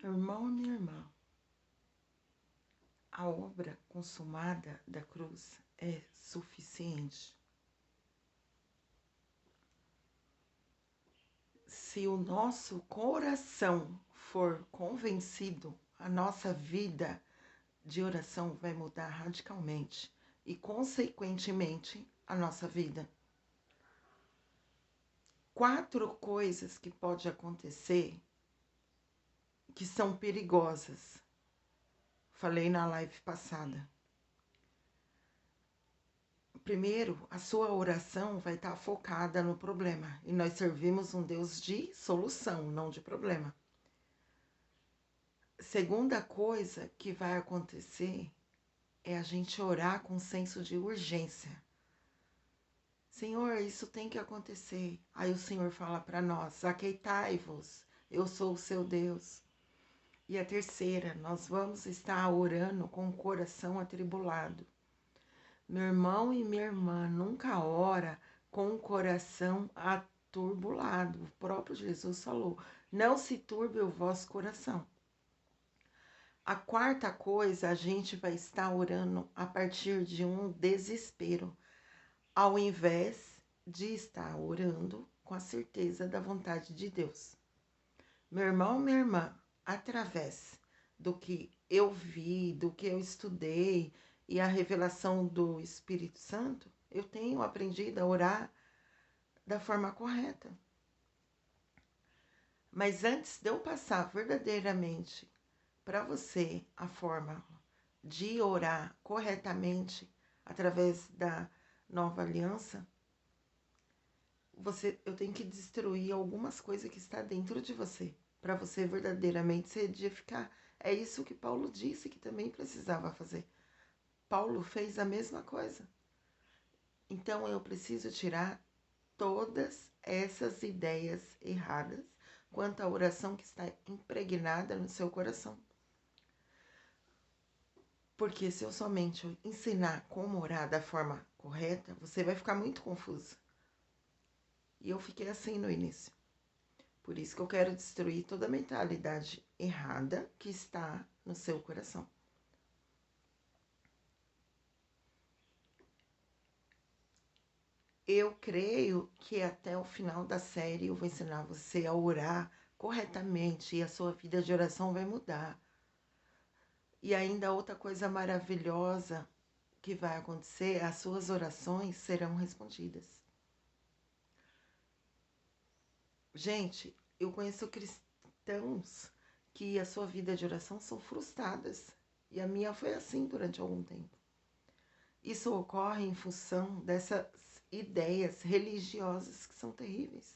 Meu irmão e minha irmã, a obra consumada da cruz é suficiente. Se o nosso coração for convencido, a nossa vida de oração vai mudar radicalmente e, consequentemente, a nossa vida. 4 coisas que podem acontecer que são perigosas. Falei na live passada. Primeiro, a sua oração vai estar focada no problema. E nós servimos um Deus de solução, não de problema. Segunda coisa que vai acontecer é a gente orar com senso de urgência. Senhor, isso tem que acontecer. Aí o Senhor fala para nós: aqueitai-vos, eu sou o seu Deus. E a terceira, nós vamos estar orando com o coração atribulado. Meu irmão e minha irmã nunca ora com o coração aturbulado. O próprio Jesus falou: não se turbe o vosso coração. A quarta coisa, a gente vai estar orando a partir de um desespero, ao invés de estar orando com a certeza da vontade de Deus. Meu irmão, minha irmã, através do que eu vi, do que eu estudei e a revelação do Espírito Santo, eu tenho aprendido a orar da forma correta. Mas antes de eu passar verdadeiramente para você a forma de orar corretamente através da nova aliança, eu tenho que destruir algumas coisas que está dentro de você, para você verdadeiramente se edificar. É isso que Paulo disse que também precisava fazer. Paulo fez a mesma coisa. Então eu preciso tirar todas essas ideias erradas quanto à oração que está impregnada no seu coração. Porque se eu somente ensinar como orar da forma correta, você vai ficar muito confusa. E eu fiquei assim no início. Por isso que eu quero destruir toda a mentalidade errada que está no seu coração. Eu creio que até o final da série eu vou ensinar você a orar corretamente e a sua vida de oração vai mudar. E ainda outra coisa maravilhosa que vai acontecer, as suas orações serão respondidas. Gente, eu conheço cristãos que a sua vida de oração são frustradas. E a minha foi assim durante algum tempo. Isso ocorre em função dessas ideias religiosas que são terríveis.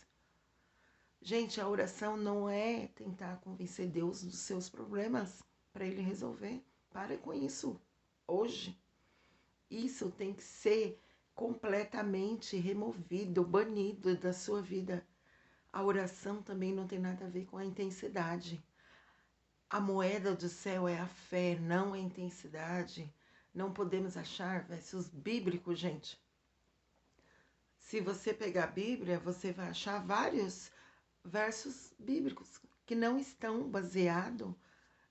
Gente, a oração não é tentar convencer Deus dos seus problemas para Ele resolver. Pare com isso hoje. Isso tem que ser completamente removido, banido da sua vida. A oração também não tem nada a ver com a intensidade. A moeda do céu é a fé, não a intensidade. Não podemos achar versos bíblicos, gente. Se você pegar a Bíblia, você vai achar vários versos bíblicos que não estão baseados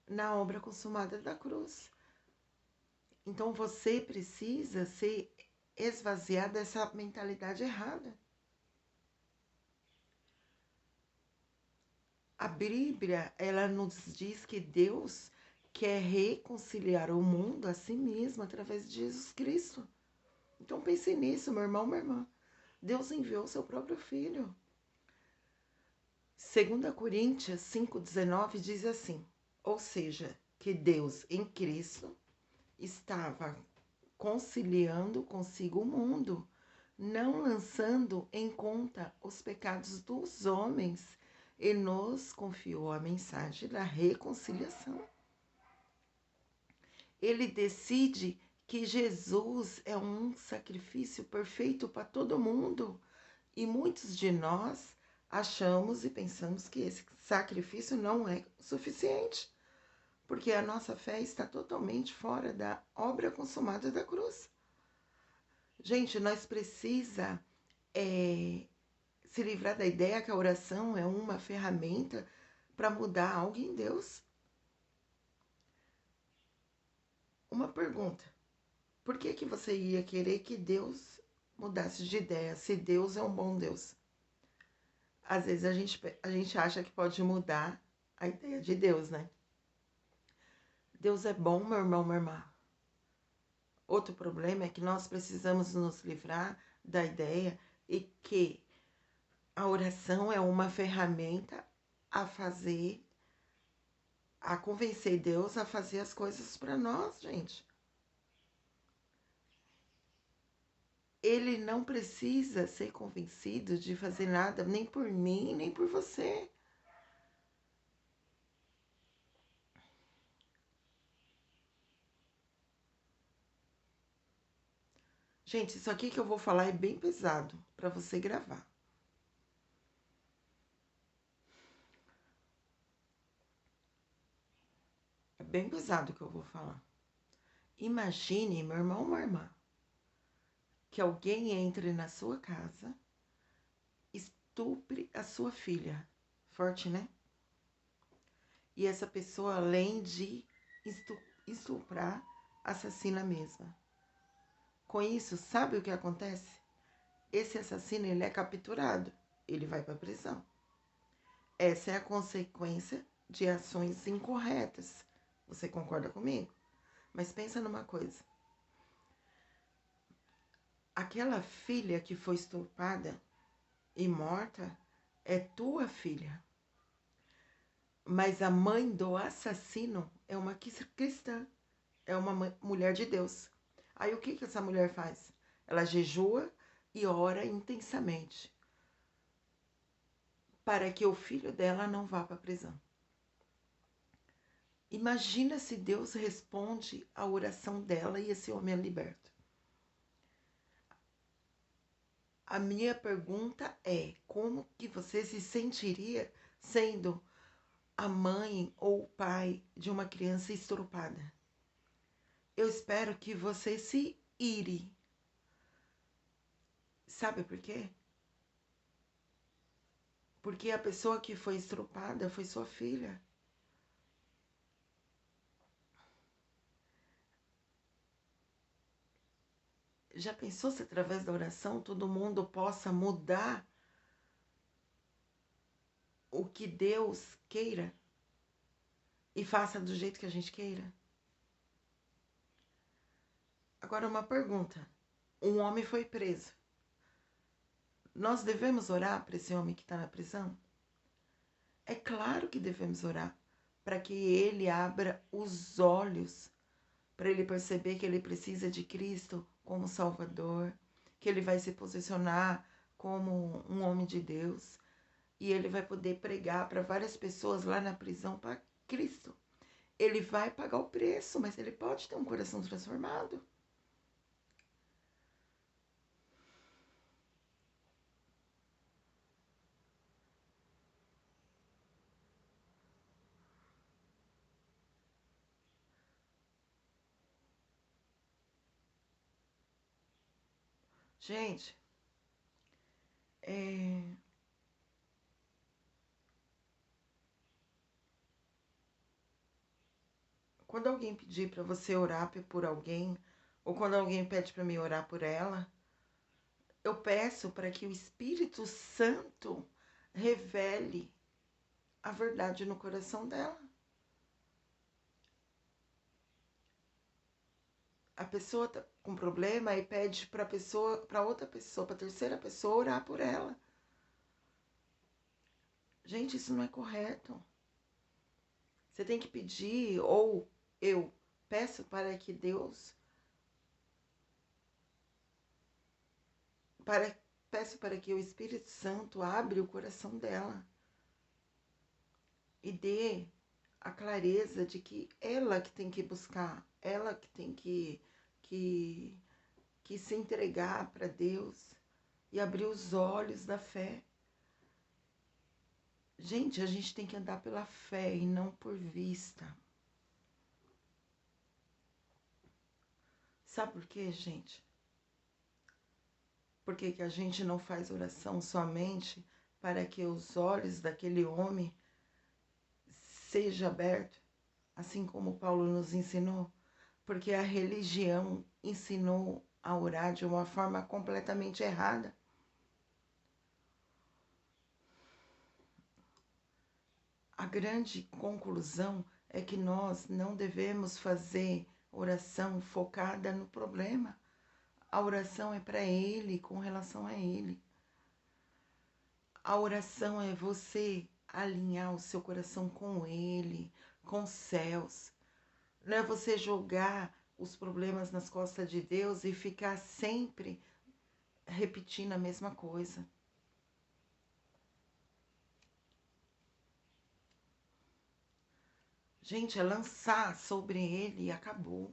na obra consumada da cruz. Então você precisa se esvaziar dessa mentalidade errada. A Bíblia, ela nos diz que Deus quer reconciliar o mundo a si mesmo através de Jesus Cristo. Então pense nisso, meu irmão, minha irmã. Deus enviou seu próprio Filho. 2 Coríntios 5,19 diz assim: ou seja, que Deus em Cristo estava conciliando consigo o mundo, não lançando em conta os pecados dos homens, e nos confiou a mensagem da reconciliação. Ele decide que Jesus é um sacrifício perfeito para todo mundo, e muitos de nós achamos e pensamos que esse sacrifício não é suficiente, porque a nossa fé está totalmente fora da obra consumada da cruz. Gente, nós precisamos se livrar da ideia que a oração é uma ferramenta para mudar algo em Deus. Uma pergunta: por que que você ia querer que Deus mudasse de ideia, se Deus é um bom Deus? Às vezes a gente acha que pode mudar a ideia de Deus, né? Deus é bom, meu irmão, minha irmã. Outro problema é que nós precisamos nos livrar da ideia e que a oração é uma ferramenta a fazer, a convencer Deus a fazer as coisas para nós, gente. Ele não precisa ser convencido de fazer nada, nem por mim, nem por você. Gente, isso aqui que eu vou falar é bem pesado para você gravar. É bem pesado o que eu vou falar. Imagine, meu irmão, minha irmã, que alguém entre na sua casa, estupre a sua filha. Forte, né? E essa pessoa, além de estuprar, assassina mesma. Com isso, sabe o que acontece? Esse assassino, ele é capturado, ele vai para a prisão. Essa é a consequência de ações incorretas. Você concorda comigo? Mas pensa numa coisa. Aquela filha que foi estuprada e morta é tua filha. Mas a mãe do assassino é uma cristã, é uma mulher de Deus. Aí o que que essa mulher faz? Ela jejua e ora intensamente para que o filho dela não vá para a prisão. Imagina se Deus responde à oração dela e esse homem é liberto. A minha pergunta é: como que você se sentiria sendo a mãe ou o pai de uma criança estrupada? Eu espero que você se ire. Sabe por quê? Porque a pessoa que foi estrupada foi sua filha. Já pensou se através da oração todo mundo possa mudar o que Deus queira e faça do jeito que a gente queira? Agora, uma pergunta: um homem foi preso. Nós devemos orar para esse homem que está na prisão? É claro que devemos orar para que ele abra os olhos, para ele perceber que ele precisa de Cristo como Salvador, que ele vai se posicionar como um homem de Deus e ele vai poder pregar para várias pessoas lá na prisão para Cristo. Ele vai pagar o preço, mas ele pode ter um coração transformado. Gente, é, quando alguém pedir para você orar por alguém, ou quando alguém pede para mim orar por ela, eu peço para que o Espírito Santo revele a verdade no coração dela. A pessoa tá com problema e pede para pessoa, para outra pessoa, para terceira pessoa orar por ela. Gente, isso não é correto. Você tem que pedir, ou eu peço para que Deus, para, peço para que o Espírito Santo abra o coração dela e dê a clareza de que ela que tem que buscar, ela que tem que, que se entregar para Deus e abrir os olhos da fé. Gente, a gente tem que andar pela fé e não por vista. Sabe por quê, gente? Por que que a gente não faz oração somente para que os olhos daquele homem sejam abertos, assim como Paulo nos ensinou? porque a religião ensinou a orar de uma forma completamente errada. A grande conclusão é que nós não devemos fazer oração focada no problema. A oração é para Ele, com relação a Ele. A oração é você alinhar o seu coração com Ele, com os céus. Não é você jogar os problemas nas costas de Deus e ficar sempre repetindo a mesma coisa. Gente, é lançar sobre Ele e acabou.